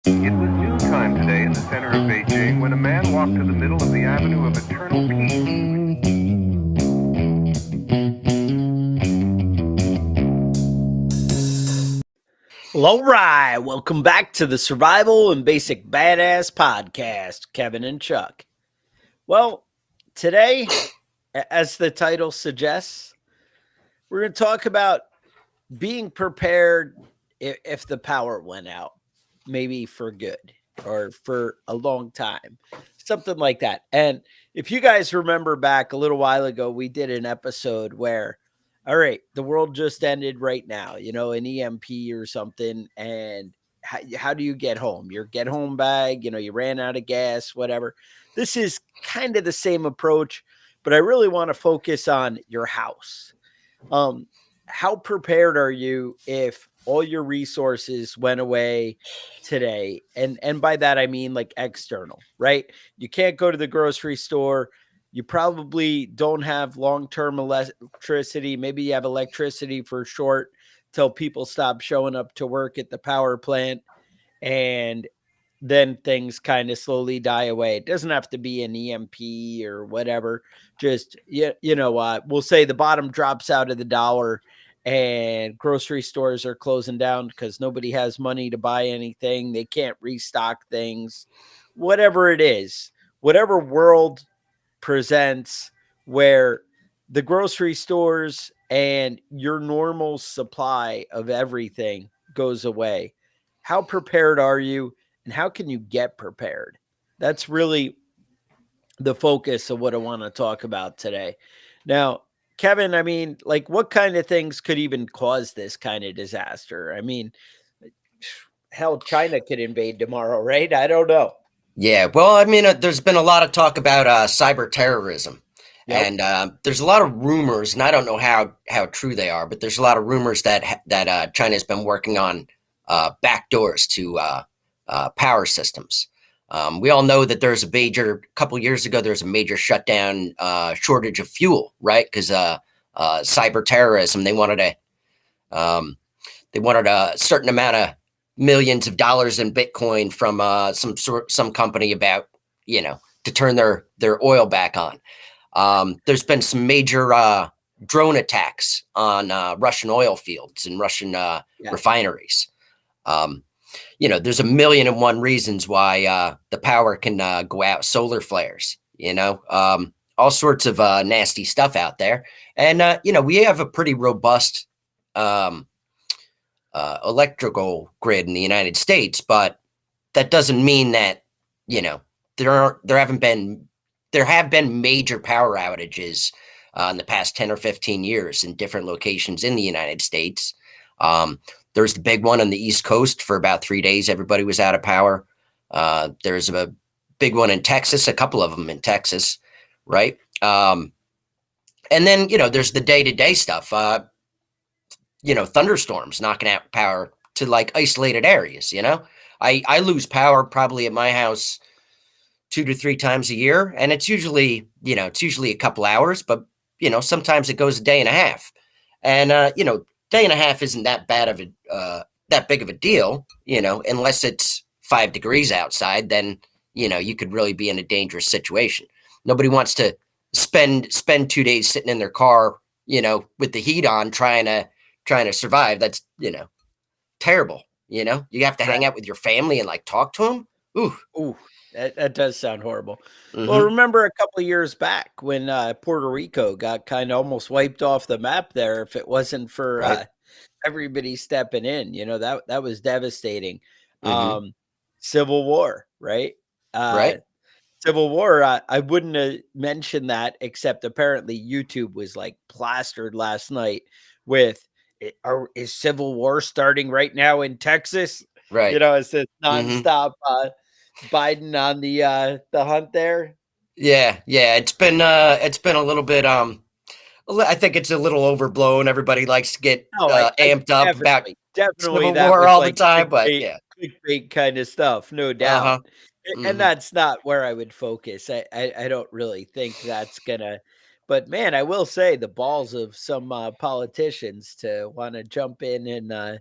It was noontime today in the center of Beijing when a man walked to the middle of the Avenue of Eternal Peace. Well, all right. Welcome back to the Survival and Basic Badass Podcast, Kevin and Chuck. Well, today, as the title suggests, we're going to talk about being prepared if the power went out, maybe for good or for a long time, something like that. And if you guys remember back a little while ago, we did an episode where, all right, the world just ended right now, an EMP or something. And how do you get home? Your get home bag, you ran out of gas, whatever. This is kind of the same approach, but I really want to focus on your house. Um, how prepared are you if all your resources went away today? And by that I mean like external, right? You can't go to the grocery store. You probably don't have long-term electricity. Maybe you have electricity for short till people stop showing up to work at the power plant, and then things kind of slowly die away. It doesn't have to be an EMP or whatever. Just we'll say the bottom drops out of the dollar, and grocery stores are closing down because nobody has money to buy anything. They can't restock things. Whatever it is, whatever world presents where the grocery stores and your normal supply of everything goes away. How prepared are you, and how can you get prepared? That's really the focus of what I want to talk about today. Now, Kevin, I mean, like, what kind of things could even cause this kind of disaster? I mean, hell, China could invade tomorrow, right? I don't know. Yeah, well, I mean, there's been a lot of talk about cyber terrorism, Yep. and there's a lot of rumors, and I don't know how true they are, but there's a lot of rumors that China's been working on backdoors to power systems. We all know that there's a couple years ago, there's a major shutdown, shortage of fuel, right? Because cyber terrorism, they wanted a certain amount of millions of dollars in Bitcoin from some company about to turn their oil back on. There's been some major drone attacks on Russian oil fields and Russian refineries. There's a million and one reasons why the power can go out. Solar flares, all sorts of nasty stuff out there. And we have a pretty robust electrical grid in the United States, but that doesn't mean that there have been major power outages in the past 10 or 15 years in different locations in the United States. There's the big one on the East Coast for about 3 days. Everybody was out of power. There's a big one in Texas, a couple of them in Texas, right? And then, there's the day-to-day stuff. Thunderstorms knocking out power to like isolated areas. I lose power probably at my house 2 to 3 times a year, and it's usually a couple hours, but sometimes it goes a day and a half, and day and a half isn't that big of a deal, unless it's 5 degrees outside. Then you could really be in a dangerous situation. Nobody wants to spend 2 days sitting in their car, with the heat on, trying to survive. That's terrible. You have to hang out with your family and like talk to them. Ooh, that does sound horrible. Mm-hmm. Well, remember a couple of years back when Puerto Rico got kind of almost wiped off the map there. If it wasn't for Right. everybody stepping in, that was devastating. Mm-hmm. Civil War, right? Right. Civil War. I wouldn't have mentioned that, except apparently YouTube was like plastered last night with, is Civil War starting right now in Texas? Right. It's this Mm-hmm. nonstop Biden on the hunt there. Yeah. It's been a little bit. I think it's a little overblown. Everybody likes to get Oh, I amped up about definitely Civil that War was all the like time, but yeah. clickbait kind of stuff, no Uh huh. doubt. And Mm-hmm. that's not where I would focus. I don't really think that's gonna. But man, I will say the balls of some politicians to want to jump in and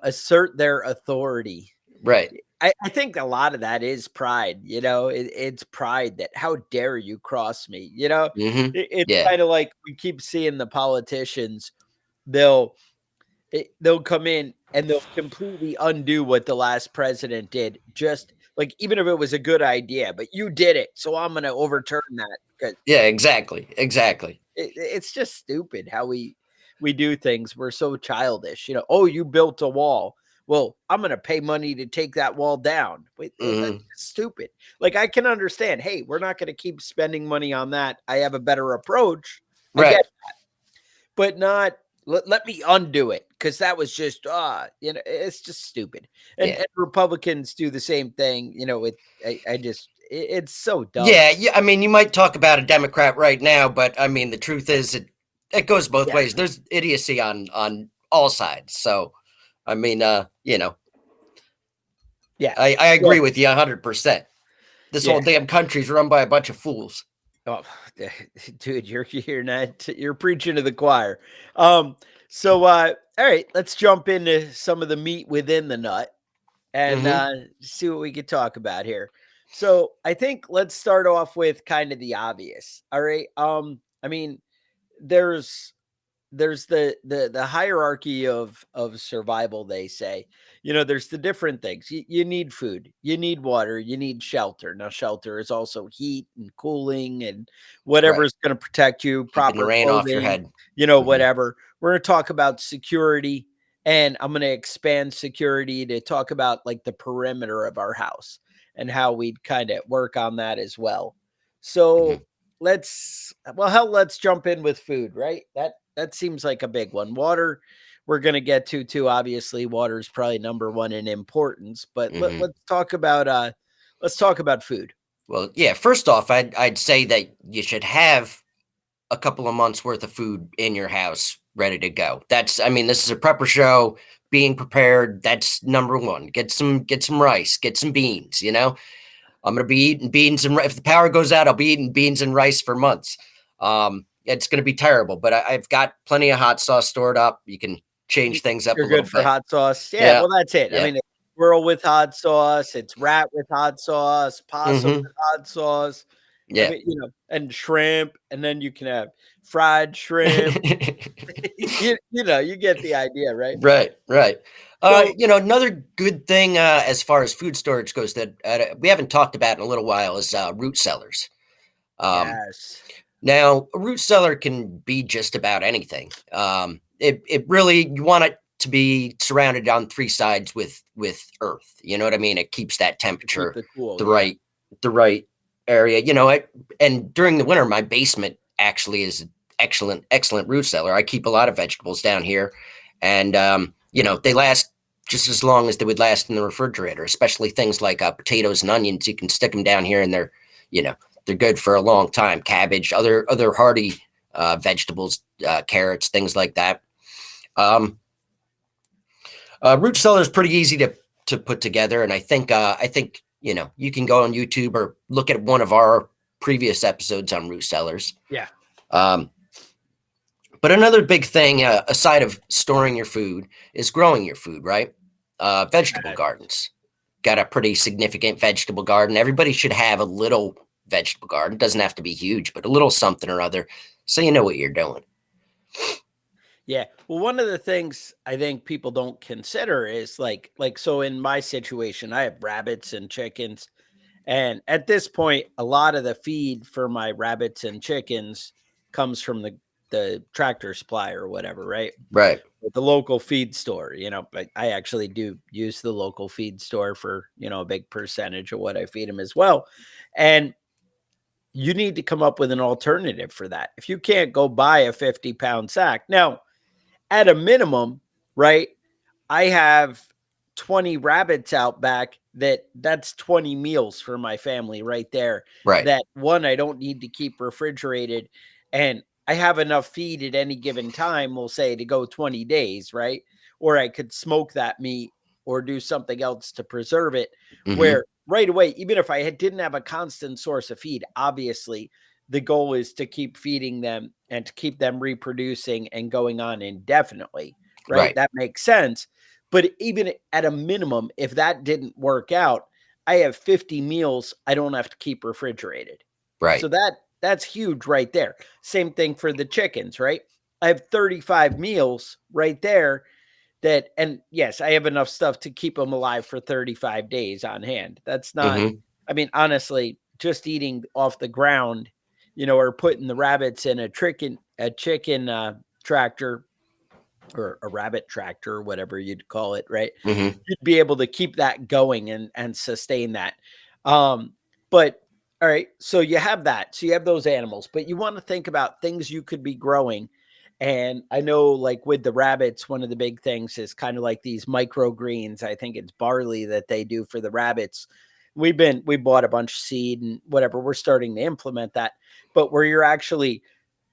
assert their authority. Right. I think a lot of that is pride, it's pride that how dare you cross me, it's Yeah. kind of like we keep seeing the politicians, they'll they'll come in and they'll completely undo what the last president did. Just like even if it was a good idea, but you did it, so I'm going to overturn that because Yeah, exactly. Exactly. it's just stupid how we do things. We're so childish, Oh, you built a wall. Well, I'm going to pay money to take that wall down. Wait, well, that's Hmm. just stupid. Like I can understand. Hey, we're not going to keep spending money on that. I have a better approach. I get, Right. but not let me undo it because that was just it's just stupid. Yeah. And Republicans do the same thing. I just it's so dumb. Yeah, yeah. I mean, you might talk about a Democrat right now, but I mean, the truth is, it goes both Yeah, ways. There's idiocy on all sides. So, I mean, yeah, I yeah, agree with you 100%. This whole yeah. damn country's run by a bunch of fools. Oh, dude, you're preaching to the choir. So all right, let's jump into some of the meat within the nut and Hmm. see what we could talk about here. So I think let's start off with kind of the obvious. All right. I mean, there's there's the hierarchy of survival, they say. There's the different things. You need food, you need water, you need shelter. Now shelter is also heat and cooling and whatever Right. is going to protect you, Keeping the proper rain off your clothing, head. Hmm. whatever. We're going to talk about security, and I'm going to expand security to talk about like the perimeter of our house and how we'd kind of work on that as well. Hmm. So let's jump in with food, right? That seems like a big one. Water, we're going to get to too. Obviously, water is probably number one in importance, but Hmm. let's talk about food. Well, yeah. First off, I'd say that you should have a couple of months worth of food in your house ready to go. That's, I mean, this is a prepper show. Being prepared, that's number one. Get some rice, get some beans. I'm gonna be eating beans and if the power goes out, I'll be eating beans and rice for months. It's gonna be terrible, but I've got plenty of hot sauce stored up. You can Y- change things up a You're little good for bit. hot sauce. Yeah, Yeah, well, that's it. I yeah, mean, it's squirrel with hot sauce, it's rat with hot sauce, possum hmm, with hot sauce. I yeah. mean, and shrimp, and then you can have fried shrimp. You get the idea, right? Right, right. So, Another good thing as far as food storage goes that we haven't talked about in a little while is root cellars. Um, yes. Now, a root cellar can be just about anything. It really, you want it to be surrounded on three sides with earth. You know what I mean? It keeps that To keep temperature it cool, the yeah. right area. And during the winter, my basement actually is excellent root cellar. I keep a lot of vegetables down here, and they last just as long as they would last in the refrigerator. Especially things like potatoes and onions. You can stick them down here, and you know they're good for a long time. Cabbage, other hardy vegetables, carrots, things like that. Um, Root cellar is pretty easy to put together, and I think you can go on YouTube or look at one of our previous episodes on root cellars. Yeah. Um, but another big thing, aside of storing your food, is growing your food. Right? Vegetable Yes. gardens. Got a pretty significant vegetable garden. Everybody should have a little vegetable garden. It doesn't have to be huge, but a little something or other, so you know what you're doing. Yeah. Well, one of the things I think people don't consider is so in my situation, I have rabbits and chickens. And at this point, a lot of the feed for my rabbits and chickens comes from the tractor supply or whatever, right? Right. The local feed store, but I actually do use the local feed store for, a big percentage of what I feed them as well. And you need to come up with an alternative for that. If you can't go buy a 50-pound sack. Now, at a minimum, right? I have 20 rabbits out back that's 20 meals for my family right there. Right. That one I don't need to keep refrigerated, and I have enough feed at any given time, we'll say, to go 20 days, right? Or I could smoke that meat or do something else to preserve it, Hmm. where right away, even if didn't have a constant source of feed, obviously the goal is to keep feeding them and to keep them reproducing and going on indefinitely, right? Right. That makes sense. But even at a minimum, if that didn't work out, I have 50 meals I don't have to keep refrigerated. So Right. that's huge right there. Same thing for the chickens, right? I have 35 meals right there that, and yes, I have enough stuff to keep them alive for 35 days on hand. That's not, Hmm. I mean, honestly, just eating off the ground, or putting the rabbits in a chicken tractor or a rabbit tractor or whatever you'd call it, right? Hmm. You'd be able to keep that going and sustain that. Um, but all right, so you have that. So you have those animals, but you want to think about things you could be growing. And I know, like with the rabbits, one of the big things is kind of like these microgreens. I think it's barley that they do for the rabbits. We bought a bunch of seed and whatever. We're starting to implement that, but where you're actually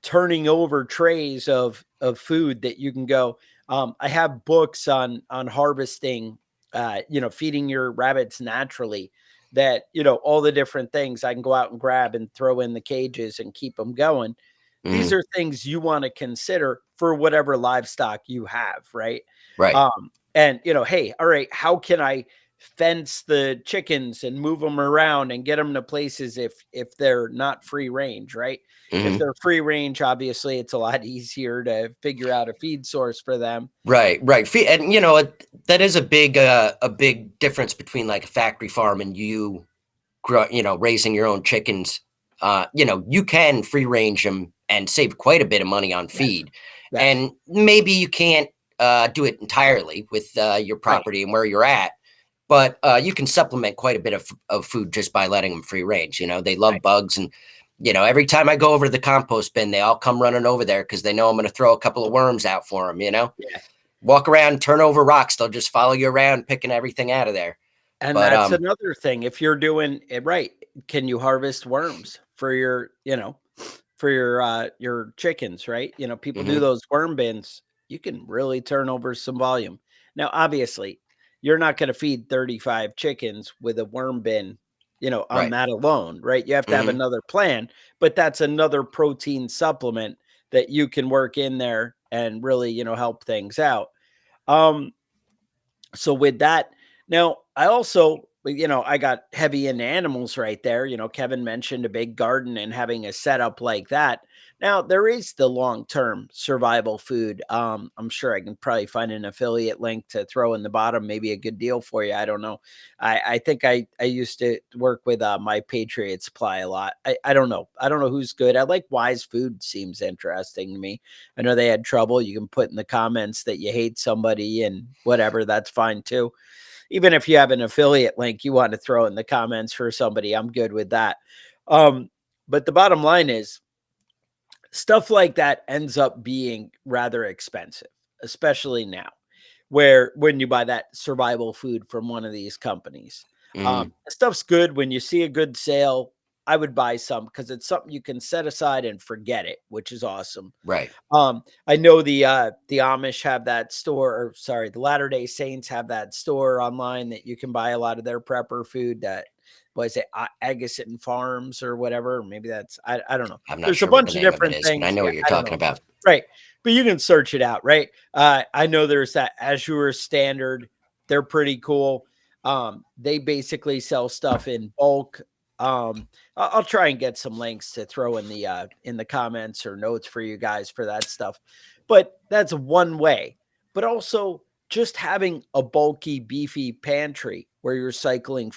turning over trays of food that you can go. I have books on harvesting, feeding your rabbits naturally. That all the different things I can go out and grab and throw in the cages and keep them going. These Hmm. are things you want to consider for whatever livestock you have, right? Right. And hey, all right, how can I fence the chickens and move them around and get them to places if they're not free range, right? If Hmm. they're free range, obviously it's a lot easier to figure out a feed source for them. Right. Right. And that is a big difference between like a factory farm and raising your own chickens. You can free range them and save quite a bit of money on Yes. feed. Yes. And maybe you can't do it entirely with your Right. property and where you're at, but you can supplement quite a bit of food just by letting them free range. They love Right. bugs, and every time I go over to the compost bin, they all come running over there because they know I'm going to throw a couple of worms out for them. Yeah. Walk around, turn over rocks, they'll just follow you around, picking everything out of there. And But that's another thing. If you're doing it right, can you harvest worms for your chickens, right? People do mhm, those worm bins. You can really turn over some volume. Now, obviously, you're not going to feed 35 chickens with a worm bin, on right, that alone, right? You have to have mhm, another plan, but that's another protein supplement that you can work in there and really, help things out. Um, so with that, now I also, I got heavy into animals right there. Kevin mentioned a big garden and having a setup like that. Now there is the long-term survival food. I'm sure I can probably find an affiliate link to throw in the bottom, maybe a good deal for you. I don't know. I think I used to work with my Patriot Supply a lot. I don't know. I don't know who's good. I like Wise Food, seems interesting to me. I know they had trouble. You can put in the comments that you hate somebody and whatever. That's fine too. Even if you have an affiliate link you want to throw in the comments for somebody, I'm good with that. Um, but the bottom line is stuff like that ends up being rather expensive, especially now, where when you buy that survival food from one of these companies. mhm, Stuff's good when you see a good sale. I would buy some because it's something you can set aside and forget it, which is awesome. right, I know the Amish have that store, or sorry, the Latter-day Saints have that store online that you can buy a lot of their prepper food. That was it, Agassiz Farms or whatever. Maybe that's I don't know. I'm not There's a sure what the bunch of name of it different is, but I things. know Yeah, what you're I don't talking know. about. Right, but you can search it out. Right. I know there's that Azure Standard. They're pretty cool. They basically sell stuff in bulk. I'll try and get some links to throw in the comments or notes for you guys for that stuff. But that's one way. But also just having a bulky, beefy pantry where you're cycling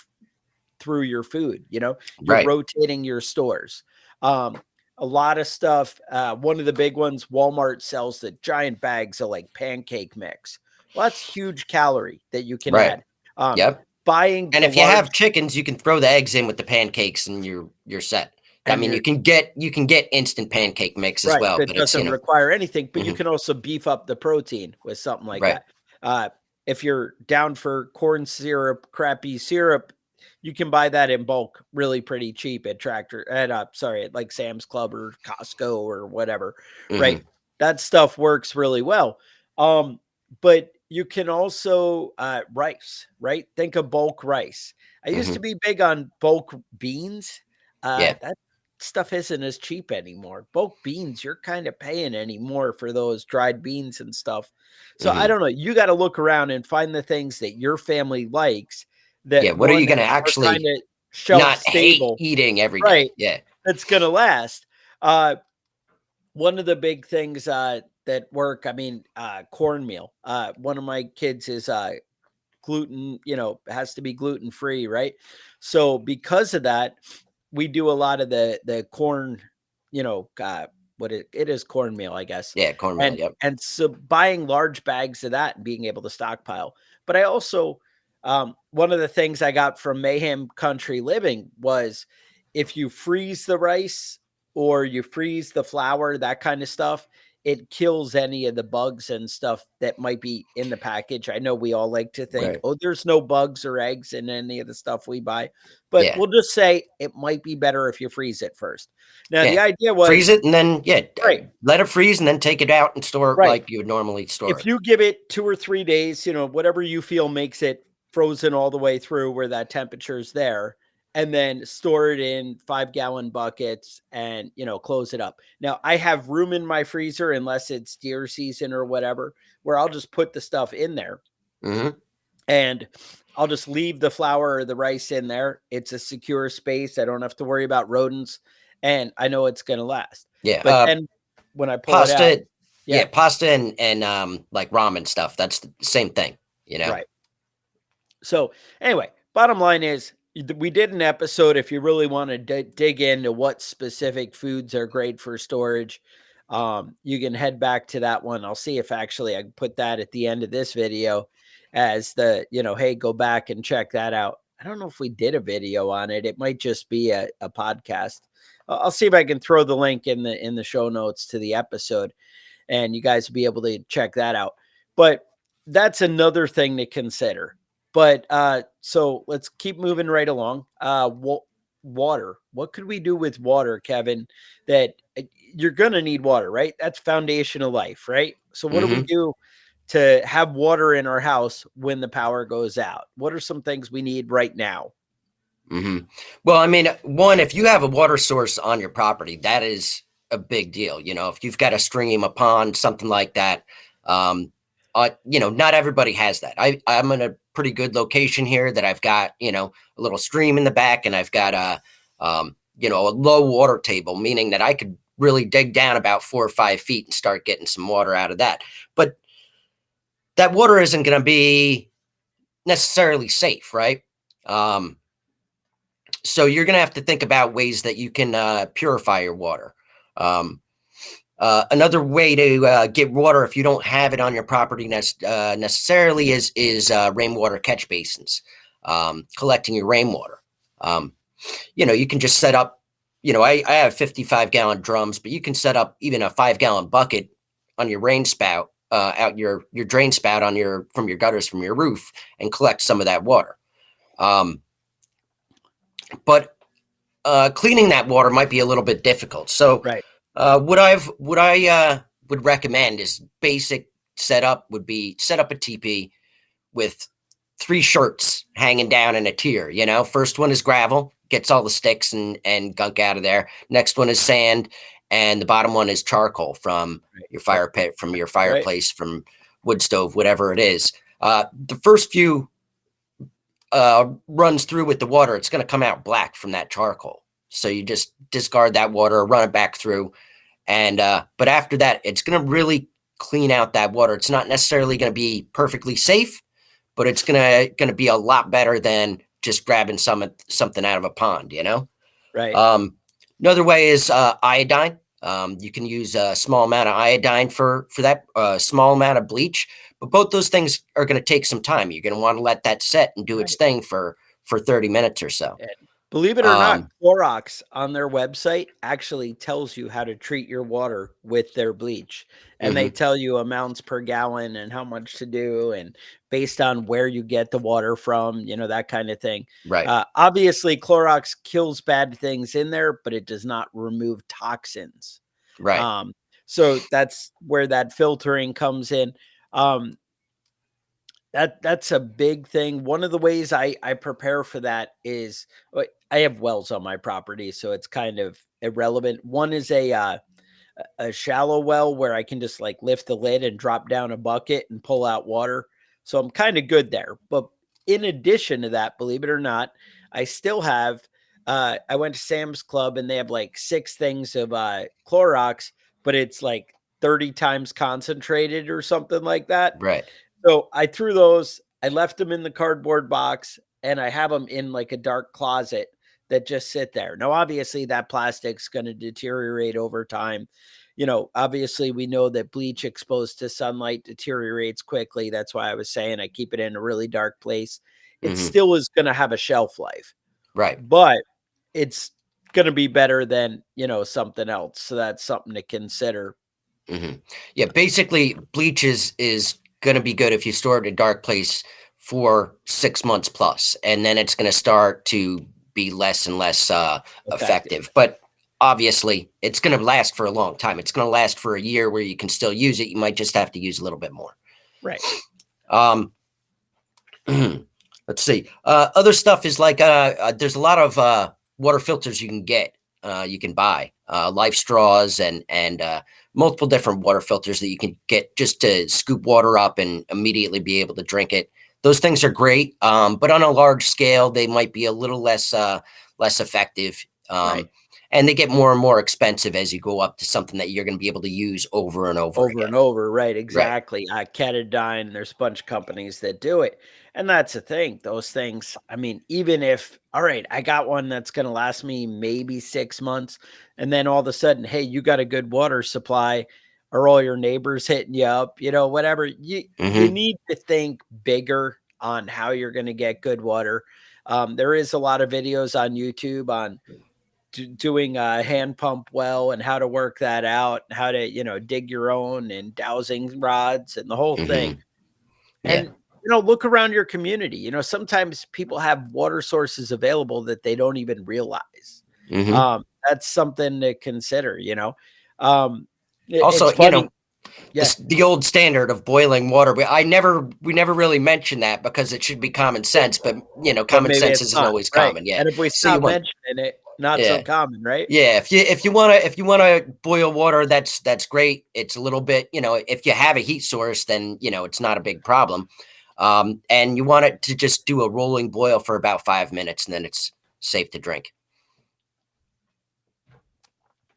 through your food, you're Right, rotating your stores. Um, a lot of stuff. One of the big ones, Walmart sells the giant bags of like pancake mix. Well, that's huge calorie that you can right, add. yep. Buying And the if you have large chickens, you can throw the eggs in with the pancakes, and you're set. I and mean, you're you can get instant pancake mix as right, well, that but it's doesn't require anything, but you mhm, can also beef up the protein with something like right, that. Uh, if you're down for corn syrup, crappy syrup, you can buy that in bulk, really pretty cheap at like Sam's Club or Costco or whatever, right? mhm, That stuff works really well. But you can also rice, right? Think of bulk rice. I used to mhm, be big on bulk beans. yeah, That stuff isn't as cheap anymore. Bulk beans, you're kind of paying anymore for those dried beans and stuff. So I Mhm. don't know. You got to look around and find the things that your family likes Yeah, that what are you one gonna are kind actually of shelf not hate stable, eating every right? day? Yeah. That's gonna last. Uh, one of the big things that work, I mean, cornmeal. One of my kids is gluten, has to be gluten free, right? So because of that, we do a lot of the corn, what it is cornmeal, I guess. Yeah, cornmeal, And yep. and so buying large bags of that and being able to stockpile. But I also one of the things I got from Mayhem Country Living was if you freeze the rice or you freeze the flour, that kind of stuff, it kills any of the bugs and stuff that might be in the package. I know we all like to think, Right. "Oh, there's no bugs or eggs in any of the stuff we buy." But Yeah. we'll just say it might be better if you freeze it first. Now, the Yeah. idea Freeze was it and then, yeah, right, let it freeze and then take it out and store it right. like you would normally store If it. you give it 2 or 3 days, whatever you feel makes it frozen all the way through where that temperature is there, and then store it in 5-gallon buckets and, close it up. Now, I have room in my freezer unless it's deer season or whatever, where I'll just put the stuff in there Mhm. and I'll just leave the flour or the rice in there. It's a secure space. I don't have to worry about rodents and I know it's gonna last. Yeah, But then when I pull it out, pasta yeah, pasta and like, ramen stuff, that's the same thing, you know? right. So anyway, bottom line is we did an episode. If you really want to dig into what specific foods are great for storage, you can head back to that one. I'll see if actually I can put that at the end of this video as hey, go back and check that out. I don't know if we did a video on it. It might just be a podcast. I'll see if I can throw the link in the show notes to the episode and you guys will be able to check that out. But that's another thing to consider. But so let's keep moving right along. Water. What could we do with water, Kevin? That you're going to need water, right? That's foundation of life, right? So what do we Mhm, do to have water in our house when the power goes out? What are some things we need right now? mhm. Well, I mean, one, if you have a water source on your property, that is a big deal, if you've got a stream, a pond, something like that, um, not everybody has that. I'm in a pretty good location here that I've got, a little stream in the back, and I've got a low water table, meaning that I could really dig down about 4 or 5 feet and start getting some water out of that. But that water isn't going to be necessarily safe, right? Um, so you're going to have to think about ways that you can purify your water. Um, Another way to get water if you don't have it on your property necessarily is rainwater catch basins, collecting your rainwater. Um, you can just set up. I have 55-gallon drums, but you can set up even a 5-gallon bucket on your rain spout, out your drain spout from your gutters from your roof, and collect some of that water. But cleaning that water might be a little bit difficult. So, Right. what I would recommend is basic setup would be set up a teepee with 3 shirts hanging down in a tier. First one is gravel, gets all the sticks and gunk out of there. Next one is sand, and the bottom one is charcoal from Right. your Yep. fire pit, from your Right. fireplace, from wood stove, whatever it is. The first few runs through with the water, it's going to come out black from that charcoal. So you just discard that water, run it back through, and but after that, it's going to really clean out that water. It's not necessarily going to be perfectly safe, but it's gonna be a lot better than just grabbing something out of a pond. Right. Um, Another way is iodine. You can use a small amount of iodine for that, small amount of bleach, but both those things are going to take some time. You're going to want to let that set and do its Right. thing for 30 minutes or so. And believe it or not, Um, Clorox on their website actually tells you how to treat your water with their bleach. And they mhm, tell you amounts per gallon and how much to do, and based on where you get the water from, that kind of thing. right, Obviously, Clorox kills bad things in there, but it does not remove toxins. right. Um, so that's where that filtering comes in. Um, that's a big thing. One of the ways I prepare for that is I have wells on my property, so it's kind of irrelevant. One is a shallow well where I can just like lift the lid and drop down a bucket and pull out water. So I'm kind of good there. But in addition to that, believe it or not, I still have I went to Sam's Club and they have like 6 things of Clorox, but it's like 30 times concentrated or something like that. Right. So I threw those, I left them in the cardboard box, and I have them in like a dark closet that just sit there. Now, obviously, that plastic's going to deteriorate over time. Obviously, we know that bleach exposed to sunlight deteriorates quickly. That's why I was saying I keep it in a really dark place. It Hmm. still is going to have a shelf life, Right. but it's going to be better than, something else. So that's something to consider. Hmm. Yeah. Basically, bleach is going to be good if you store it in a dark place for 6 months plus, and then it's going to start to be less and less Effective. effective. But obviously, it's going to last for a long time. It's going to last for a year where you can still use it. You might just have to use a little bit more. Right. Um, let's see. Other stuff is like there's a lot of water filters you can get. You can buy life straws and multiple different water filters that you can get just to scoop water up and immediately be able to drink it. Those things are great, but on a large scale, they might be a little less effective. Right. And they get more and more expensive as you go up to something that you're going to be able to use over and over Over again. and over, right? Right. Exactly. Ketadine, there's a bunch of companies that do it, and that's the thing. Those things, I mean, even if, all right, I got one that's going to last me maybe 6 months, and then all of a sudden, hey, you got a good water supply, or all your neighbors hitting you up, whatever. You Hmm. need to think bigger on how you're going to get good water. There is a lot of videos on YouTube on doing a hand pump well and how to work that out, how to, dig your own and dowsing rods and the whole Hmm. thing. Yeah. And, look around your community. Sometimes people have water sources available that they don't even realize. Hmm. That's something to consider. It's Also, funny. Yeah. the old standard of boiling water. We never really mention that because it should be common sense, but But common maybe sense it's isn't not. always Right. common. Yeah. And if we So you stop want, mentioning it, not so yeah, common, right? yeah. If you wanna boil water, that's great. It's a little bit, if you have a heat source, then it's not a big problem. And you want it to just do a rolling boil for about 5 minutes, and then it's safe to drink.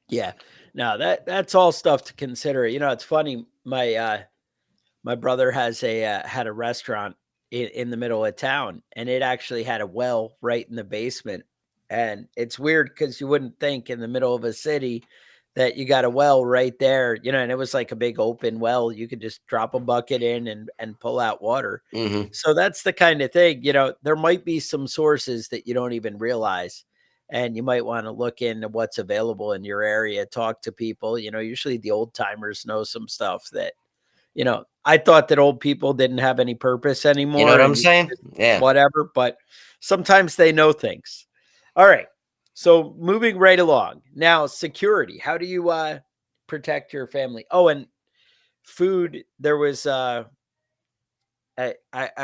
Yeah. No, that's all stuff to consider. It's funny. My brother has had a restaurant in the middle of town, and it actually had a well right in the basement. And it's weird because you wouldn't think in the middle of a city that you got a well right there, and it was like a big open well. You could just drop a bucket in and pull out water. Hmm. So that's the kind of thing, there might be some sources that you don't even realize. And you might want to look into what's available in your area, talk to people. Usually the old timers know some stuff that, I thought that old people didn't have any purpose You know what anymore I'm and you saying? just Yeah. whatever, but sometimes they know things. All right. So moving right along. Now, security. How do you protect your family? Oh, and food. There was I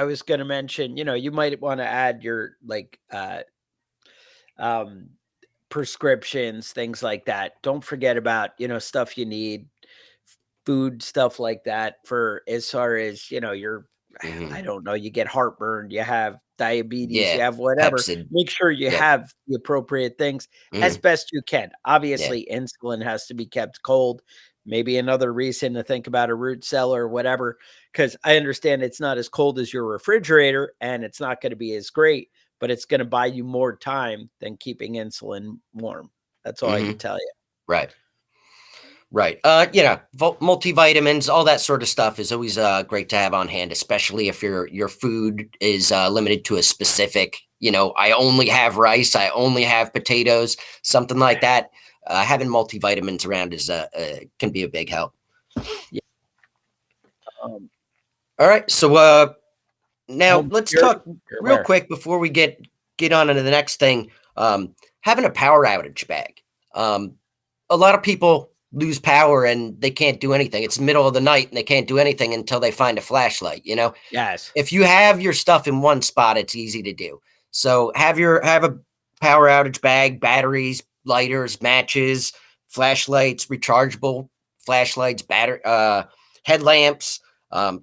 was gonna mention, you might want to add your like um prescriptions, things like that. Don't forget about, stuff you need, food, stuff like that for as far as, your Hmm. I don't know, you get heartburn, you have diabetes, you Yeah. have whatever. Pepsid. Make sure you Yep. have the appropriate things as Hmm. best you can. Yeah. Obviously, insulin has to be kept cold. Maybe another reason to think about a root cellar or whatever, because I understand it's not as cold as your refrigerator and it's not going to be as great, but it's going to buy you more time than keeping insulin warm. That's all I Hmm. can tell you. Right. Right. Multivitamins, all that sort of stuff is always great to have on hand, especially if your food is limited to a specific. I only have rice. I only have potatoes. Something like that. Having multivitamins around is can be a big help. Yeah. Um, All right. So now home let's security talk or real where? quick before we get on into the next thing. Having a power outage bag. A lot of people lose power and they can't do anything. It's the middle of the night and they can't do anything until they find a flashlight. Yes. If you have your stuff in one spot, it's easy to do. So have a power outage bag, batteries, lighters, matches, flashlights, rechargeable flashlights, headlamps,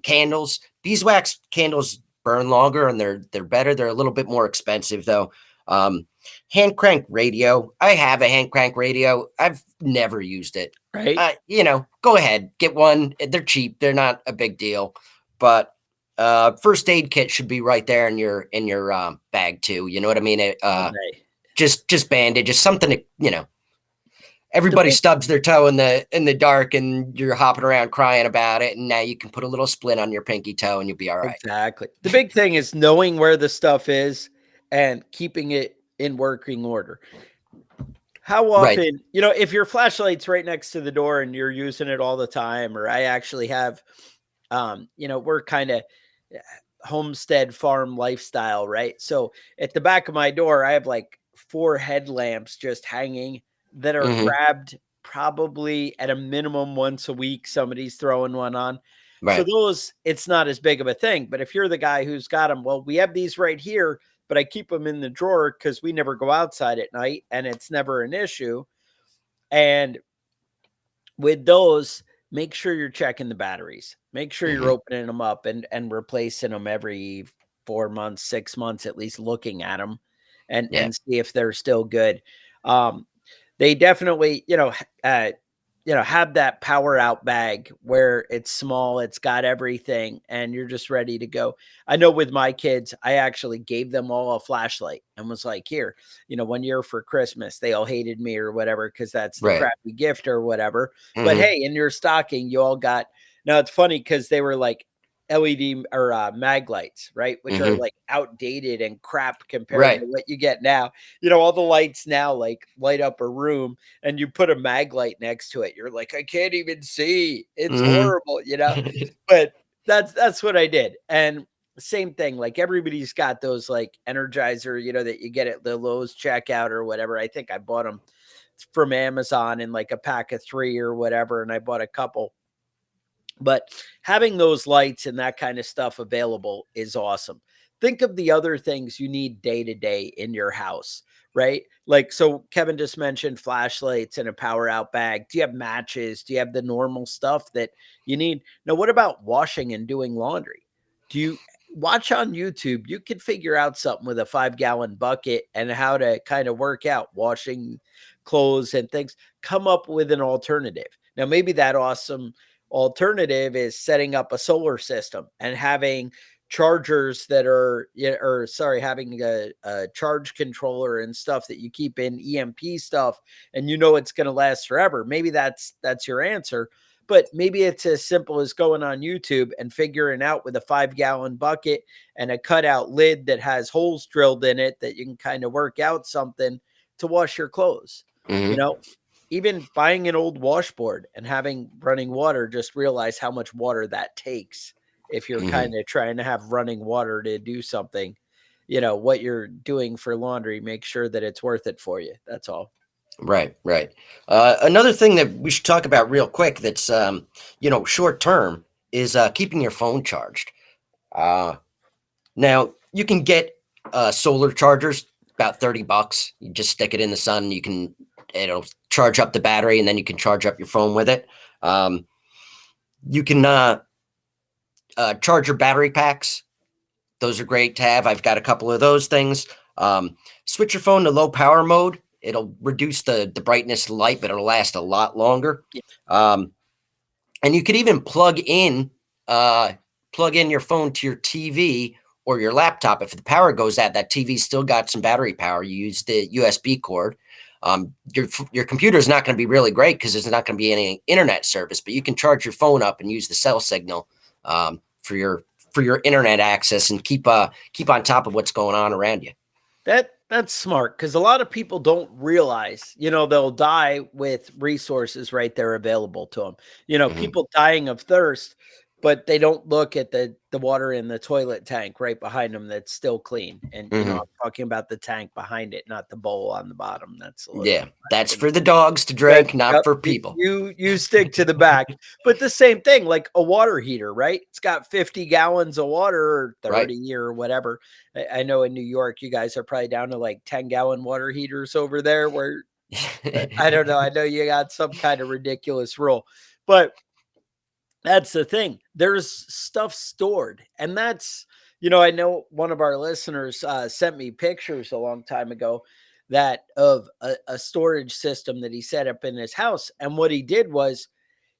candles. Beeswax candles burn longer and they're better. They're a little bit more expensive though. Hand crank radio. I have a hand crank radio. I've never used it. Right. Go ahead, get one. They're cheap. They're not a big deal, but first aid kit should be right there in your bag too. You know what I mean? Okay. Just bandages, something to. Everybody big- stubs their toe in the dark, and you're hopping around crying about it. And now you can put a little splint on your pinky toe, and you'll be all right. Exactly. The big thing is knowing where the stuff is and keeping it in working order. How Right. often, if your flashlight's right next to the door and you're using it all the time, or I actually have, we're kind of homestead farm lifestyle, right? So at the back of my door, I have like 4 headlamps just hanging that are Mhm. grabbed probably at a minimum once a week. Somebody's throwing one on. So Right. those, it's not as big of a thing. But if you're the guy who's got them, well, we have these right here, but I keep them in the drawer because we never go outside at night and it's never an issue. And with those, make sure you're checking the batteries. Make sure you're Mhm. opening them up and replacing them every 4 months, 6 months, at least looking at them Yeah. and see if they're still good. Um, they definitely, have that power out bag where it's small, it's got everything, and you're just ready to go. I know with my kids, I actually gave them all a flashlight and was like, here, 1 year for Christmas, they all hated me or whatever, because that's the Right. crappy gift or whatever. But Mhm. hey, in your stocking, you all got, now it's funny because they were like LED or mag lights, right? Which are Mhm. like outdated and crap compared Right. to what you get now. All the lights now like light up a room and you put a mag light next to it. You're like, I can't even see. It's Mhm. horrible. But that's what I did. And same thing, like everybody's got those like Energizer, that you get at the Lowe's checkout or whatever. I think I bought them from Amazon in like a pack of 3 or whatever, and I bought a couple. But having those lights and that kind of stuff available is awesome. Think of the other things you need day to day in your house, right? Like, so Kevin just mentioned flashlights and a power out bag. Do you have matches? Do you have the normal stuff that you need? Now, what about washing and doing laundry? Do you watch on YouTube? You can figure out something with a 5-gallon bucket and how to kind of work out washing clothes and things. Come up with an alternative. Now, maybe that awesome alternative is setting up a solar system and having chargers that are, or sorry, having a charge controller and stuff that you keep in EMP stuff, and it's going to last forever. Maybe that's your answer. But maybe it's as simple as going on YouTube and figuring out with a 5-gallon bucket and a cutout lid that has holes drilled in it that you can kind of work out something to wash your clothes. You Mhm. know, even buying an old washboard and having running water, just realize how much water that takes if you're Mhm. kind of trying to have running water to do something. What you're doing for laundry, make sure that it's worth it for you. That's all. Right. Right. Another thing that we should talk about real quick that's short term is keeping your phone charged. Uh, Now you can get solar chargers about $30. You just stick it in the sun. It'll charge up the battery, and then you can charge up your phone with it. You can charge your battery packs. Those are great to have. I've got a couple of those things. Switch your phone to low power mode. It'll reduce the brightness of the light, but it'll last a lot longer. Yeah. Um, and you could even plug in your phone to your TV or your laptop. If the power goes out, that TV's still got some battery power. You use the USB cord. Your computer is not going to be really great because there's not going to be any internet service, but you can charge your phone up and use the cell signal for your internet access and keep on top of what's going on around you. That's smart because a lot of people don't realize, they'll die with resources right there available to them. Hmm. People dying of thirst, but they don't look at the water in the toilet tank right behind them that's still clean. And I'm Hmm. talking about the tank behind it, not the bowl on the bottom. That's a little Yeah, that's different. for the dogs to That drink, not yep, for people. you stick to the back. But the same thing, like a water heater, right? It's got 50 gallons of water or Right. 30 or whatever. I know in New York, you guys are probably down to like 10-gallon water heaters over there where I don't know. I know you got some kind of ridiculous rule, but that's the thing. There's stuff stored, and that's I know one of our listeners sent me pictures a long time ago that of a storage system that he set up in his house, and what he did was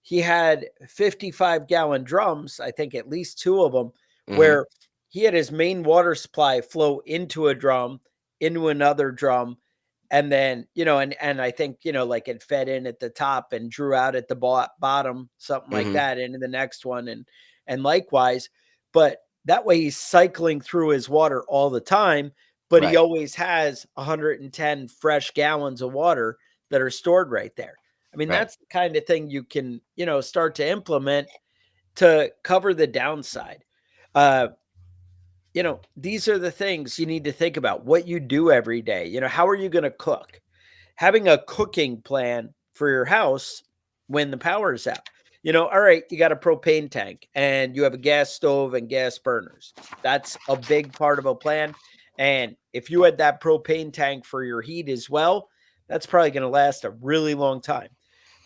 he had 55-gallon drums, I think at least two of them, Hmm. where he had his main water supply flow into a drum, into another drum, and then, and I think, like it fed in at the top and drew out at the bottom, something like Hmm. that into the next one. And likewise, but that way he's cycling through his water all the time, but he Right. always has 110 fresh gallons of water that are stored right there. I mean, Right. that's the kind of thing you can, start to implement to cover the downside. Uh, these are the things you need to think about what you do every day. How are you going to cook? Having a cooking plan for your house when the power is out. All right, you got a propane tank and you have a gas stove and gas burners. That's a big part of a plan. And if you had that propane tank for your heat as well, that's probably going to last a really long time.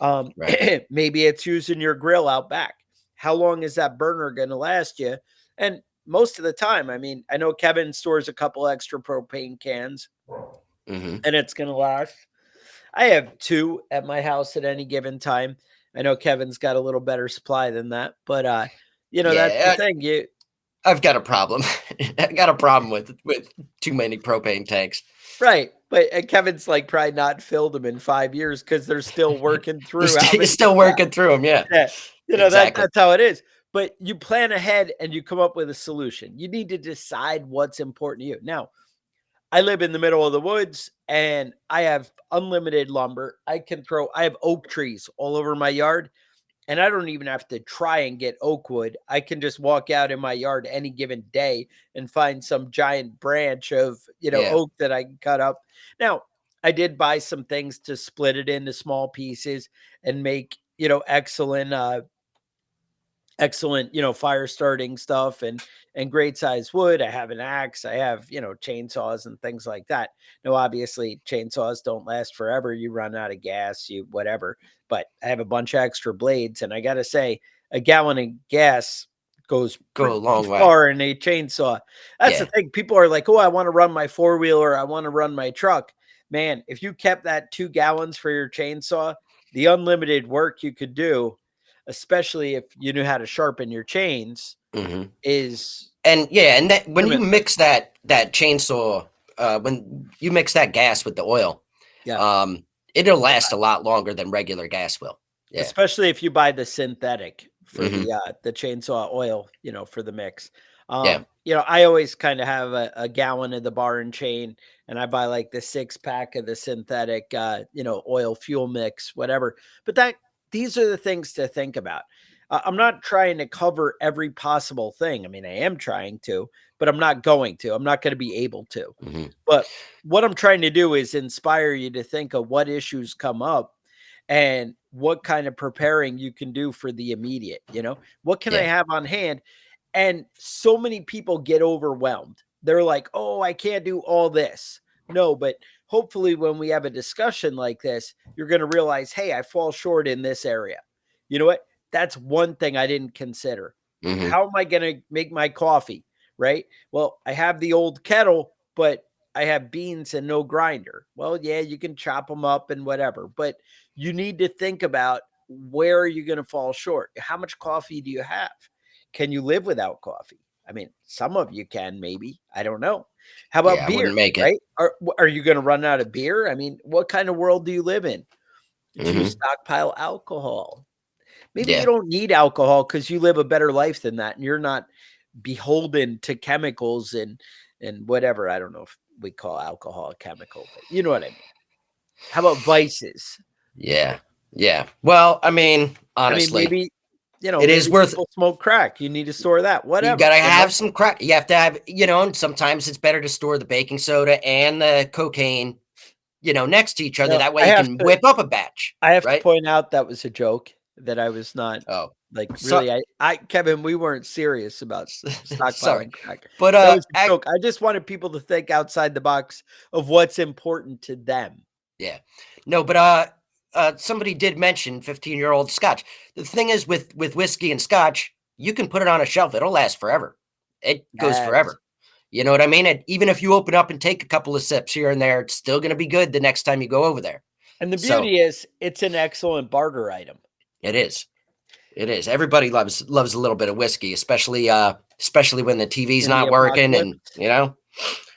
Right. Maybe it's using your grill out back. How long is that burner going to last you? And most of the time, I mean, I know Kevin stores a couple extra propane cans Hmm. and it's going to last. I have two at my house at any given time. I know Kevin's got a little better supply than that, but that's the Yeah, thing. I've got a problem. I got a problem with too many propane tanks. Right. But Kevin's like probably not filled them in 5 years because they're still working through how You're many still they got. working through them. Yeah, Yeah. exactly. That's how it is. But you plan ahead and you come up with a solution. You need to decide what's important to you. Now, I live in the middle of the woods and I have unlimited lumber. I have oak trees all over my yard, and I don't even have to try and get oak wood. I can just walk out in my yard any given day and find some giant branch of, Yeah. oak that I can cut up. Now, I did buy some things to split it into small pieces and make, excellent, fire starting stuff and great size wood. I have an axe, I have, chainsaws and things like that. Now, obviously, chainsaws don't last forever. You run out of gas, you whatever. But I have a bunch of extra blades, and I gotta say, a gallon of gas goes Go a pretty long way. far in a chainsaw. That's the Yeah. thing. People are like, "Oh, I want to run my four-wheeler, I want to run my truck." Man, if you kept that 2 gallons for your chainsaw, the unlimited work you could do, especially if you knew how to sharpen your chains, Hmm. is And yeah, and that when you limitless. mix that chainsaw, when you mix that gas with the oil, Yeah. um, it'll last a lot longer than regular gas will. Yeah. Especially if you buy the synthetic for Hmm. the chainsaw oil, for the mix. Yeah. I always kind of have a gallon of the bar and chain, and I buy like the 6 pack of the synthetic, oil fuel mix, whatever. But these are the things to think about. I'm not trying to cover every possible thing. I mean, I am trying to, but I'm not going to. I'm not going to be able to. Hmm. But what I'm trying to do is inspire you to think of what issues come up and what kind of preparing you can do for the immediate. What can I Yeah. have on hand? And so many people get overwhelmed. They're like, "Oh, I can't do all this." No, but hopefully when we have a discussion like this, you're going to realize, "Hey, I fall short in this area." You know what? That's one thing I didn't consider. Hmm. How am I going to make my coffee? Right? Well, I have the old kettle, but I have beans and no grinder. Well, yeah, you can chop them up and whatever, but you need to think about, where are you going to fall short? How much coffee do you have? Can you live without coffee? I mean, some of you can, maybe. I don't know. How about Yeah. I beer, wouldn't make it. right? Are you going to run out of beer? I mean, what kind of world do you live in? Do you Hmm. stockpile alcohol? Maybe you Yeah. don't need alcohol because you live a better life than that, and you're not beholden to chemicals and whatever. I don't know if we call alcohol a chemical, but you know what I mean. How about vices? Yeah. Yeah. Well, I mean, I mean, honestly, maybe, it is maybe worth. people smoke crack. You need to store that, You whatever, gotta have some crack. You have to have, and sometimes it's better to store the baking soda and the cocaine, next to each other. No, That way you can whip up a batch, I have to right? point out that was a joke, that I was not, Oh, like, so really, Kevin, we weren't serious about sorry, stockpiling crack. but That was a joke. I just wanted people to think outside the box of what's important to them. Yeah. No, but somebody did mention 15-year-old Scotch. The thing is with whiskey and Scotch, you can put it on a shelf. It'll last forever. It goes Yes. forever. You know what I mean? And even if you open up and take a couple of sips here and there, it's still going to be good the next time you go over there. And the So beauty is it's an excellent barter item. it is. It is. Everybody loves a little bit of whiskey, especially when the TV's In the not working, and apocalypse. you know.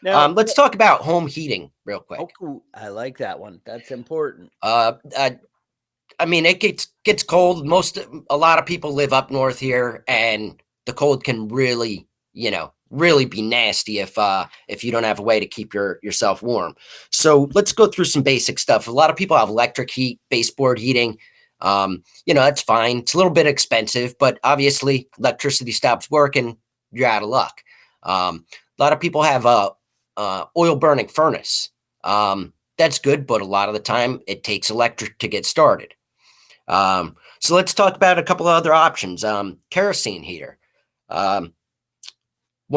Now, Let's talk about home heating real oh, quick. cool. I like that one. That's important. Uh, I mean, it gets cold. A lot of people live up north here, and the cold can really, really be nasty if you don't have a way to keep yourself warm. So let's go through some basic stuff. A lot of people have electric heat, baseboard heating. That's fine. It's a little bit expensive, but obviously electricity stops working, you're out of luck. A lot of people have a oil burning furnace. That's good, but a lot of the time it takes electric to get started. So let's talk about a couple of other options. Kerosene heater. One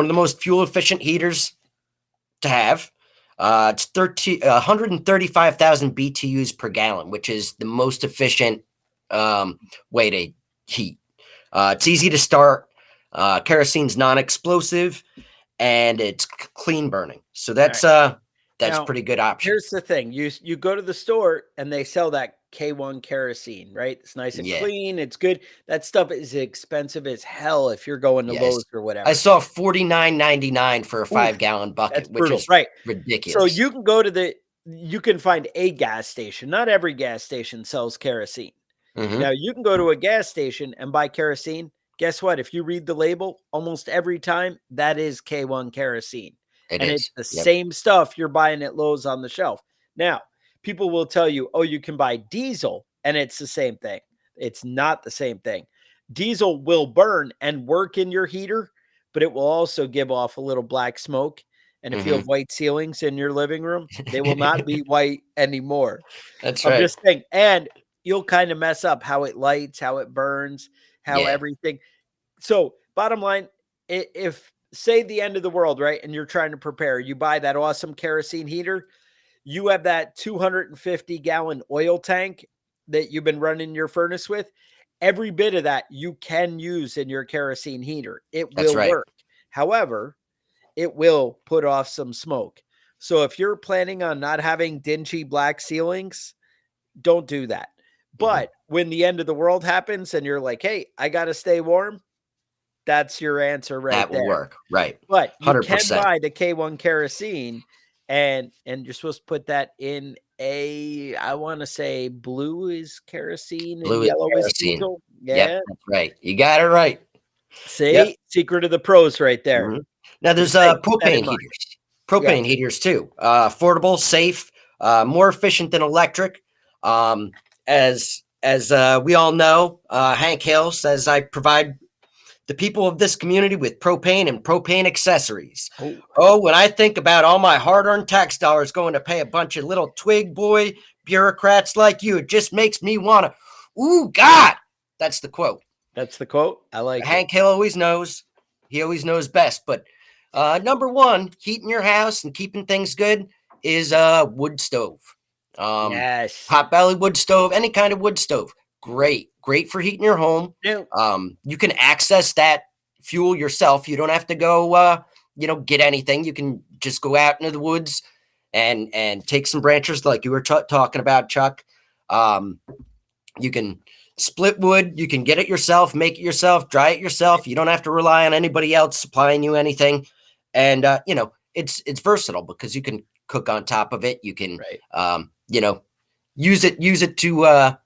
of the most fuel efficient heaters to have. It's 135,000 BTUs per gallon, which is the most efficient way to heat. It's easy to start. Kerosene's non-explosive, and it's clean burning. So that's Now, a pretty good option. here's the thing. You go to the store and they sell that K1 kerosene, right? It's nice and Yeah. clean. It's good. That stuff is expensive as hell if you're going to Yes. Lowe's or whatever. I saw $49.99 for a Oof, 5-gallon bucket, that's which brutal, is right? So ridiculous. you can find a gas station. Not every gas station sells kerosene. Mhm. Now you can go to a gas station and buy kerosene. Guess what? If you read the label, almost every time that is K1 kerosene. It And is. it's the Yep. same stuff you're buying at Lowe's on the shelf. Now, people will tell you, oh, you can buy diesel, and it's the same thing. It's not the same thing. Diesel will burn and work in your heater, but it will also give off a little black smoke. And if you have Mhm. white ceilings in your living room, they will not be white anymore. That's I'm right. just saying. And you'll kind of mess up how it lights, how it burns, how Yeah. everything. So, bottom line, if say the end of the world, right, and you're trying to prepare, you buy that awesome kerosene heater, you have that 250-gallon oil tank that you've been running your furnace with. Every bit of that you can use in your kerosene heater. It That's will right. work. However, it will put off some smoke. So if you're planning on not having dingy black ceilings, don't do that. Mhm. But when the end of the world happens and you're like, hey, I got to stay warm, that's your answer right That will there. work. Right. But you can 100%. buy the K1 kerosene, and you're supposed to put that in I want to say blue is kerosene and Blue is yellow is kerosene. diesel. Yep, Yeah. that's right. You got it right. Yep. See, secret of the pros right there. Mhm. Now there's Just say, keep that in propane mind. heaters. Yes. Propane heaters too. Affordable, safe, more efficient than electric. As we all know, Hank Hill says I provide the people of this community with propane and propane accessories. Oh, Oh, when I think about all my hard-earned tax dollars going to pay a bunch of little twig boy bureaucrats like you, it just makes me want to. Ooh, God, that's the quote. that's the quote. I like it. Hank Hill always knows. He always knows best. But number one, heating your house and keeping things good is a wood stove. Yes. Potbelly wood stove, any kind of wood stove. Great for heating your home. Now, You can access that fuel yourself. You don't have to go, get anything. You can just go out into the woods and take some branches like you were talking about, Chuck. You can split wood. You can get it yourself, make it yourself, dry it yourself. You don't have to rely on anybody else supplying you anything. And it's versatile because you can cook on top of it. You can right. use it to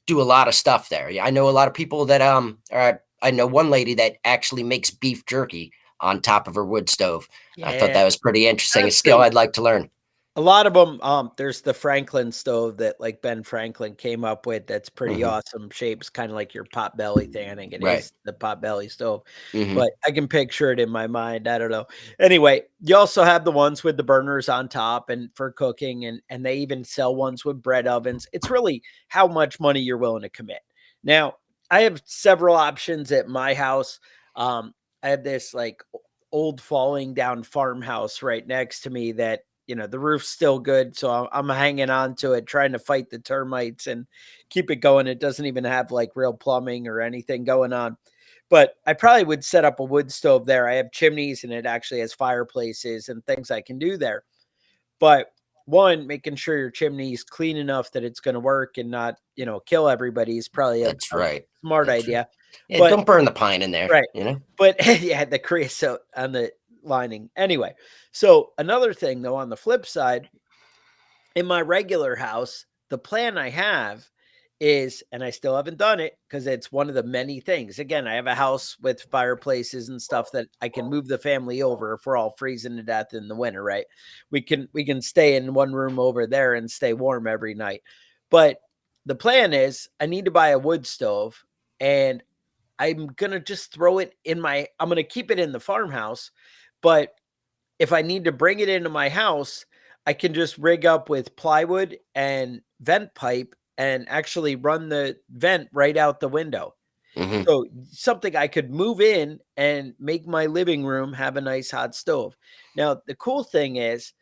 do a lot of stuff there. Yeah, I know a lot of people that I know one lady that actually makes beef jerky on top of her wood stove. I thought Yeah. that was pretty interesting. A That's skill the I'd like to learn. A lot of them, there's the Franklin stove that, like, Ben Franklin came up with that's pretty Mhm. awesome. Shapes kinda like your potbelly thing. I think it Right. is the potbelly stove, Mhm. but I can picture it in my mind. I don't know. Anyway, you also have the ones with the burners on top and for cooking, and they even sell ones with bread ovens. It's really how much money you're willing to commit. Now, I have several options at my house. I have this, like, old falling down farmhouse right next to me that the roof's still good. So I'm hanging on to it, trying to fight the termites and keep it going. It doesn't even have like real plumbing or anything going on. But I probably would set up a wood stove there. I have chimneys and it actually has fireplaces and things I can do there. But one, making sure your chimney is clean enough that it's going to work and not, kill everybody is probably That's a right. smart That's right. idea. Yeah, But don't burn the pine in there, right. you know? But yeah, the creosote on the lining. Anyway, so another thing though, on the flip side, in my regular house, the plan I have is, and I still haven't done it because it's one of the many things. Again, I have a house with fireplaces and stuff that I can move the family over if we're all freezing to death in the winter, right? We can stay in one room over there and stay warm every night. But the plan is I need to buy a wood stove and I'm gonna just throw it in I'm gonna keep it in the farmhouse, but if I need to bring it into my house, I can just rig up with plywood and vent pipe and actually run the vent right out the window. Hmm. So something I could move in and make my living room have a nice hot stove. Now, the cool thing is,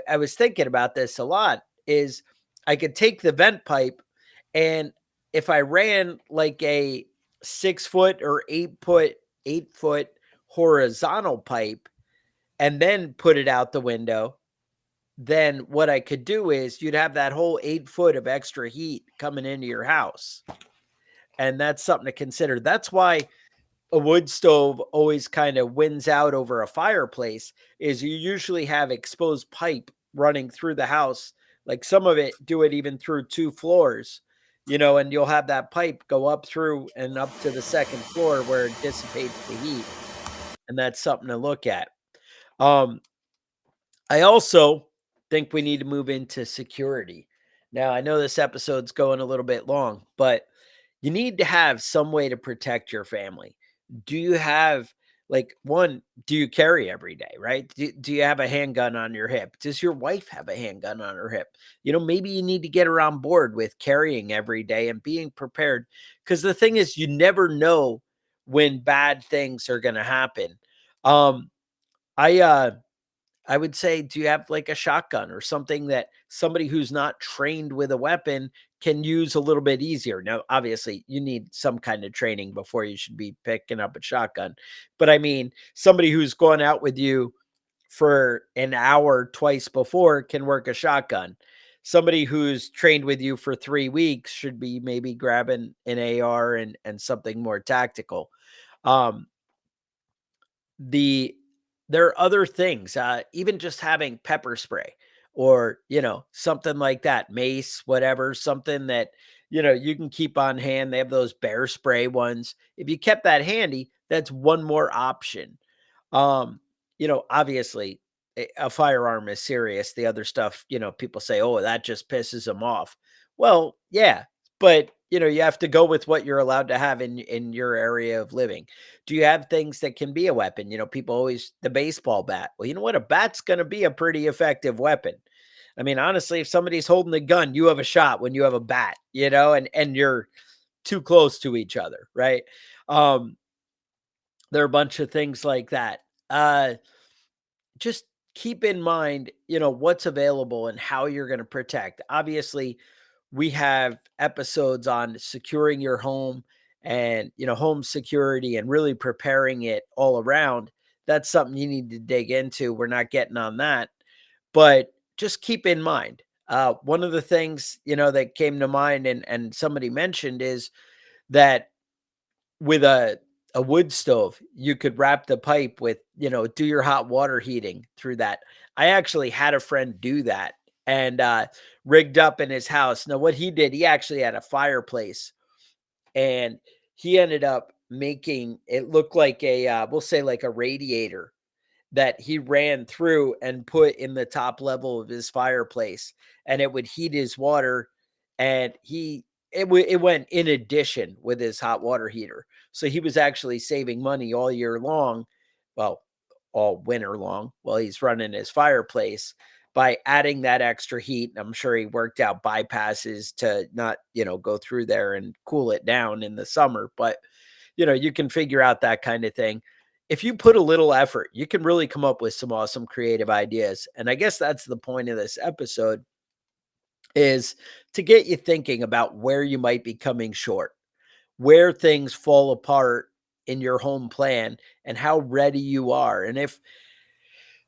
I was thinking about this a lot, is I could take the vent pipe and if I ran like a 6 foot or 8 foot horizontal pipe and then put it out the window, then what I could do is you'd have that whole 8 foot of extra heat coming into your house. And that's something to consider. That's why a wood stove always kind of wins out over a fireplace is you usually have exposed pipe running through the house. Like some of it do it even through 2 floors, and you'll have that pipe go up through and up to the second floor where it dissipates the heat. And that's something to look at. Um, I also think we need to move into security. Now, I know this episode's going a little bit long, but you need to have some way to protect your family. Do you have, like, one, do you carry every day, right? Do you have a handgun on your hip? Does your wife have a handgun on her hip? Maybe you need to get her on board with carrying every day and being prepared. Because the thing is, you never know when bad things are going to happen. Um, I would say, do you have like a shotgun or something that somebody who's not trained with a weapon can use a little bit easier? Now, obviously, you need some kind of training before you should be picking up a shotgun. But I mean, somebody who's gone out with you for an hour twice before can work a shotgun. Somebody who's trained with you for 3 weeks should be maybe grabbing an AR and something more tactical. Um, the there are other things, even just having pepper spray or, something like that, mace, whatever, something that, you can keep on hand. They have those bear spray ones. If you kept that handy, that's one more option. Um, obviously a firearm is serious. The other stuff, people say, oh, that just pisses them off. Well, yeah, but you have to go with what you're allowed to have in your area of living. Do you have things that can be a weapon? People always the baseball bat. Well, you know what? A bat's going to be a pretty effective weapon. I mean, honestly, if somebody's holding a gun, you have a shot when you have a bat, and you're too close to each other, right? Um, there are a bunch of things like that. Just keep in mind, what's available and how you're going to protect. Obviously, we have episodes on securing your home and, home security and really preparing it all around. That's something you need to dig into. We're not getting on that, but just keep in mind, one of the things, that came to mind and somebody mentioned is that with a wood stove, you could wrap the pipe with, do your hot water heating through that. I actually had a friend do that and rigged up in his house. Now, what he did, he actually had a fireplace and he ended up making it look like we'll say like a radiator that he ran through and put in the top level of his fireplace, and it would heat his water, and it went in addition with his hot water heater. So he was actually saving money all year long, well, all winter long while he's running his fireplace by adding that extra heat. I'm sure he worked out bypasses to not, go through there and cool it down in the summer, but you can figure out that kind of thing. if you put a little effort, you can really come up with some awesome creative ideas. And I guess that's the point of this episode, is to get you thinking about where you might be coming short, where things fall apart in your home plan, and how ready you are. And if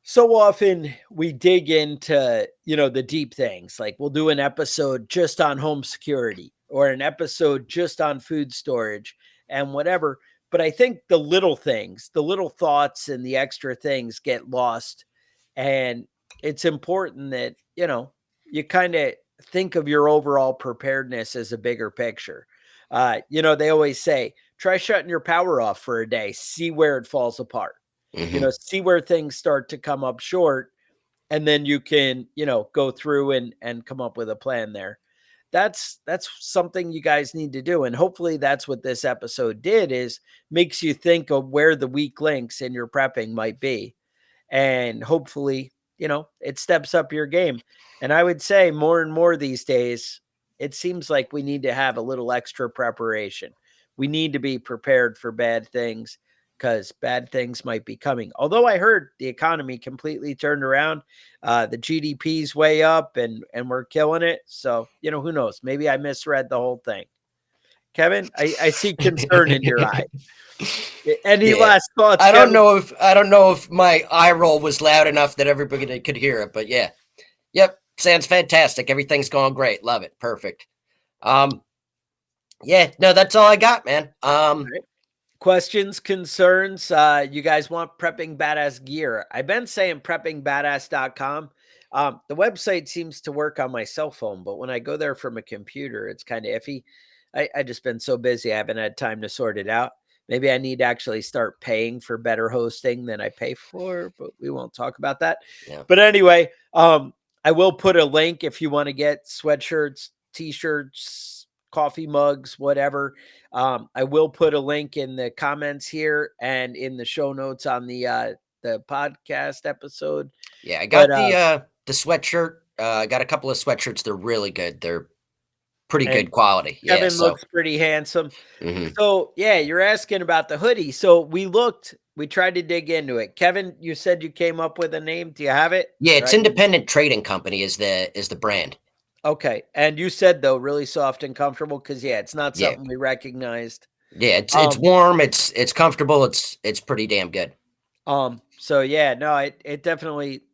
so often we dig into, the deep things, like we'll do an episode just on home security or an episode just on food storage and whatever. But I think the little things, the little thoughts and the extra things get lost. And it's important that, you kind of think of your overall preparedness as a bigger picture. They always say, try shutting your power off for a day, see where it falls apart, Hmm. see where things start to come up short, and then you can, go through and come up with a plan there. That's something you guys need to do. And hopefully that's what this episode did, is makes you think of where the weak links in your prepping might be. And hopefully, it steps up your game. And I would say more and more these days, it seems like we need to have a little extra preparation. We need to be prepared for bad things, because bad things might be coming. Although I heard the economy completely turned around, the GDP's way up, and we're killing it. So, who knows? Maybe I misread the whole thing. Kevin, I see concern in your eye. Any Yeah. last thoughts, I don't Kevin? know if I don't know if my eye roll was loud enough that everybody could hear it, but yeah. Yep, sounds fantastic. Everything's going great. Love it. Perfect. Um yeah, no, that's all I got, man. Questions, concerns, you guys want Prepping Badass gear? I've been saying preppingbadass.com. The website seems to work on my cell phone, but when I go there from a computer, it's kind of iffy. I just been so busy, I haven't had time to sort it out. Maybe I need to actually start paying for better hosting than I pay for, but we won't talk about that. Yeah. But anyway, I will put a link if you want to get sweatshirts, t-shirts, coffee mugs, whatever. I will put a link in the comments here and in the show notes on the podcast episode. Yeah, I But got the sweatshirt. I got a couple of sweatshirts. They're really good. They're pretty and good quality. Yeah, Kevin so looks pretty handsome. mhm. So yeah, you're asking about the hoodie. So we tried to dig into it. Kevin, you said you came up with a name. Do you have it? Yeah, Or it's I can. Independent Trading Company is the brand. Okay. And you said, though, really soft and comfortable, because yeah, it's not Yeah. something we recognized. Yeah, it's Um, warm, it's comfortable, it's pretty damn good. so yeah, no, it definitely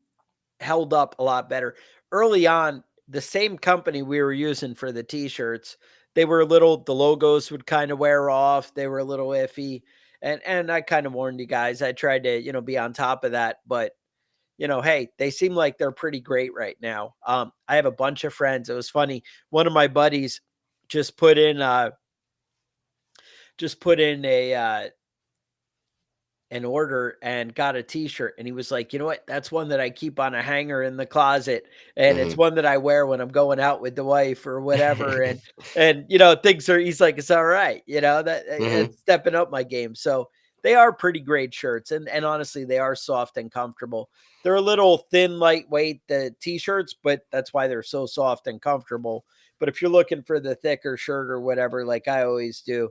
held up a lot better. Early on, the same company we were using for the t-shirts, they were the logos would kind of wear off. They were a little iffy. And I kind of warned you guys. I tried to, be on top of that, but hey, they seem like they're pretty great right now. I have a bunch of friends. It was funny. One of my buddies just put in a an order and got a t-shirt, and he was like, "You know what? That's one that I keep on a hanger in the closet, and it's Mhm. one that I wear when I'm going out with the wife or whatever." And things are he's like, "It's all right." That Mhm. it's stepping up my game. So they are pretty great shirts, and honestly, they are soft and comfortable. They're a little thin, lightweight, the t-shirts, but that's why they're so soft and comfortable. But if you're looking for the thicker shirt or whatever, like I always do,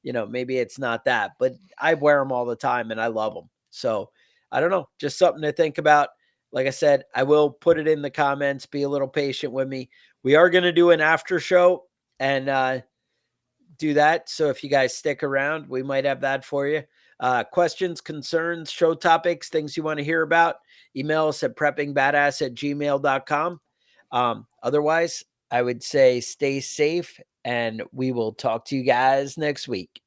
maybe it's not that, but I wear them all the time and I love them. So I don't know, just something to think about. Like I said, I will put it in the comments. Be a little patient with me. We are going to do an after show and do that. So if you guys stick around, we might have that for you. Questions, concerns, show topics, things you want to hear about, email us at preppingbadass@gmail.com. Otherwise, I would say stay safe and we will talk to you guys next week.